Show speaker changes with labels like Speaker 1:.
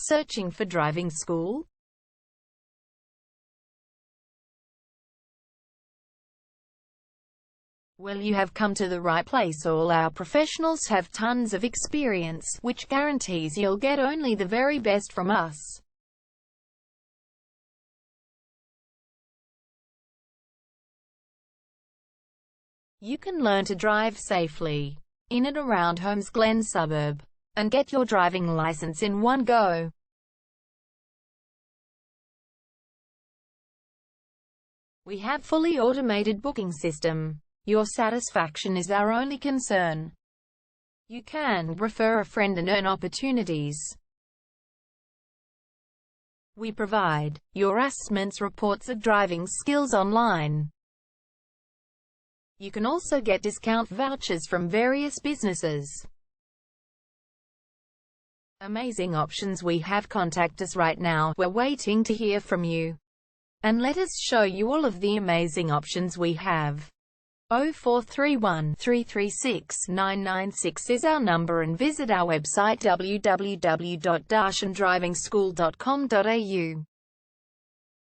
Speaker 1: Searching for driving school? Well, you have come to the right place. All our professionals have tons of experience, which guarantees you'll get only the very best from us. You can learn to drive safely in and around Holmesglen suburb and get your driving license in one go. We have fully automated booking system. Your satisfaction is our only concern. You can refer a friend and earn opportunities. We provide your assessments reports of driving skills online. You can also get discount vouchers from various businesses. Amazing options we have. Contact us right now. We're waiting to hear from you. And let us show you all of the amazing options we have. 0431 336 996 is our number, and visit our website www.darshandrivingschool.com.au.